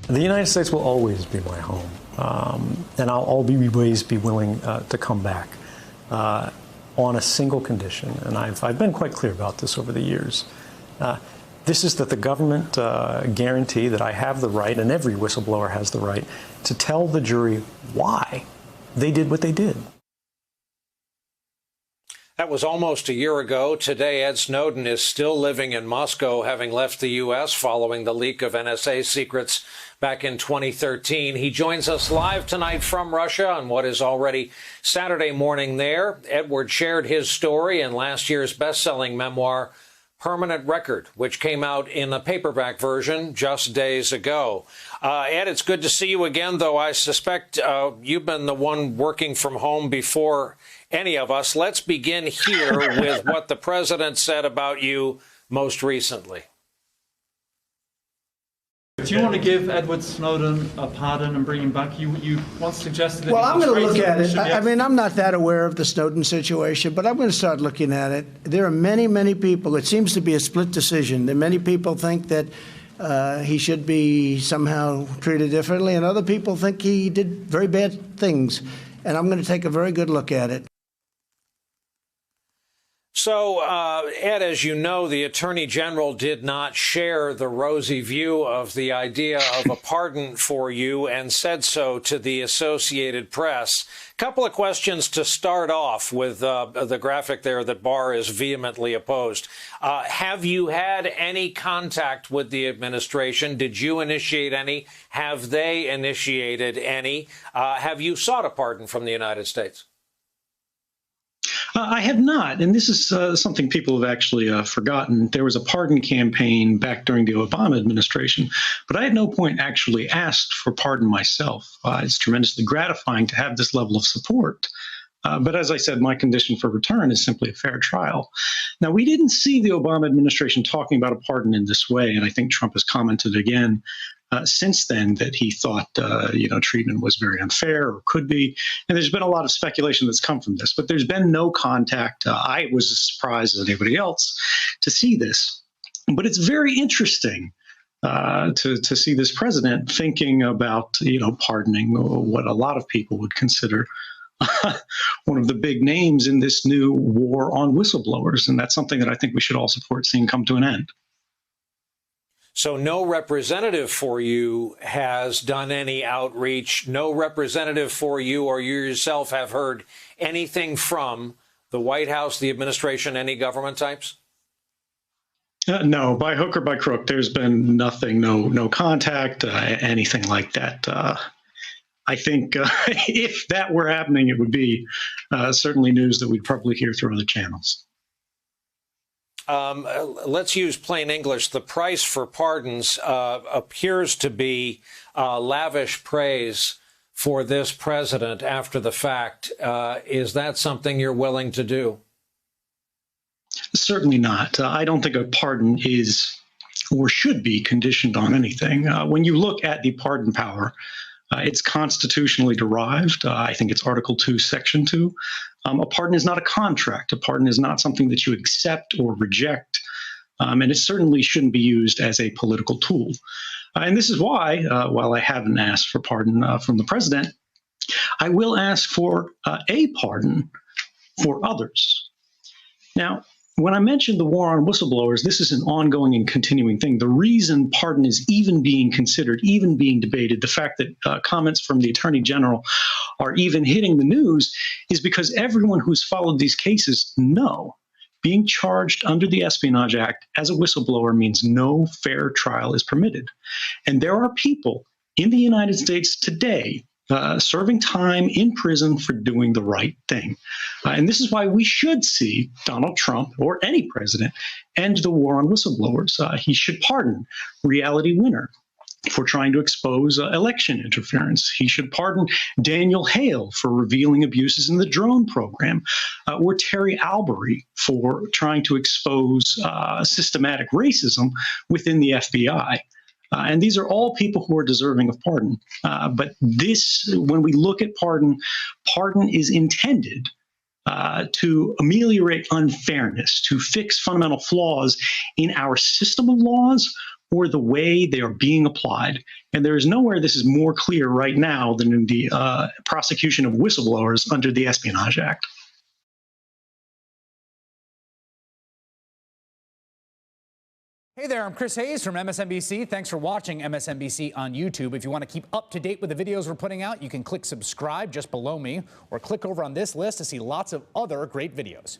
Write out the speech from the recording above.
The United States will always be my home, and I'll always be willing to come back on a single condition. And I've been quite clear about this over the years. This is that the government guarantee that I have the right, and every whistleblower has the right, to tell the jury why they did what they did. That was almost a year ago. Today, Ed Snowden is still living in Moscow, having left the U.S. following the leak of NSA secrets back in 2013. He joins us live tonight from Russia on what is already Saturday morning there. Edward shared his story in last year's best-selling memoir, Permanent Record, which came out in a paperback version just days ago. Ed, it's good to see you again, though I suspect you've been the one working from home before any of us. Let's begin here with what the president said about you most recently. Do you want to give Edward Snowden a pardon and bring him back? You once suggested that. Well, I'm going to look at it. I mean, I'm not that aware of the Snowden situation, but I'm going to start looking at it. There are many, many people. It seems to be a split decision. That many people think that he should be somehow treated differently, and other people think he did very bad things. And I'm going to take a very good look at it. So, Ed, as you know, the Attorney General did not share the rosy view of the idea of a pardon for you and said so to the Associated Press. Couple of questions to start off with the graphic there that Barr is vehemently opposed. Have you had any contact with the administration? Did you initiate any? Have they initiated any? Have you sought a pardon from the United States? I have not, and this is something people have actually forgotten. There was a pardon campaign back during the Obama administration, but I at no point actually asked for pardon myself. It's tremendously gratifying to have this level of support. But as I said, my condition for return is simply a fair trial. Now, we didn't see the Obama administration talking about a pardon in this way, and I think Trump has commented again since then that he thought, treatment was very unfair or could be. And there's been a lot of speculation that's come from this, but there's been no contact. I was as surprised as anybody else to see this. But it's very interesting to see this president thinking about, pardoning what a lot of people would consider one of the big names in this new war on whistleblowers. And that's something that I think we should all support seeing come to an end. So no representative for you has done any outreach. No representative for you or you yourself have heard anything from the White House, the administration, any government types? No, by hook or by crook, there's been nothing, no contact, anything like that. I think if that were happening, it would be certainly news that we'd probably hear through other channels. Let's use plain English. The price for pardons appears to be lavish praise for this president after the fact. Is that something you're willing to do? Certainly not. I don't think a pardon is or should be conditioned on anything. When you look at the pardon power, it's constitutionally derived. I think it's Article 2, Section 2. A pardon is not a contract. A pardon is not something that you accept or reject. And it certainly shouldn't be used as a political tool. And this is why, while I haven't asked for pardon from the president, I will ask for a pardon for others. Now, when I mentioned the war on whistleblowers, this is an ongoing and continuing thing. The reason pardon is even being considered, even being debated, the fact that comments from the Attorney General are even hitting the news is because everyone who's followed these cases know being charged under the Espionage Act as a whistleblower means no fair trial is permitted. And there are people in the United States today serving time in prison for doing the right thing. And this is why we should see Donald Trump or any president end the war on whistleblowers. He should pardon Reality Winner for trying to expose election interference. He should pardon Daniel Hale for revealing abuses in the drone program, or Terry Albury for trying to expose systematic racism within the FBI. And these are all people who are deserving of pardon. But this, when we look at pardon, pardon is intended to ameliorate unfairness, to fix fundamental flaws in our system of laws or the way they are being applied. And there is nowhere this is more clear right now than in the prosecution of whistleblowers under the Espionage Act. Hey there, I'm Chris Hayes from MSNBC. Thanks for watching MSNBC on YouTube. If you want to keep up to date with the videos we're putting out, you can click subscribe just below me or click over on this list to see lots of other great videos.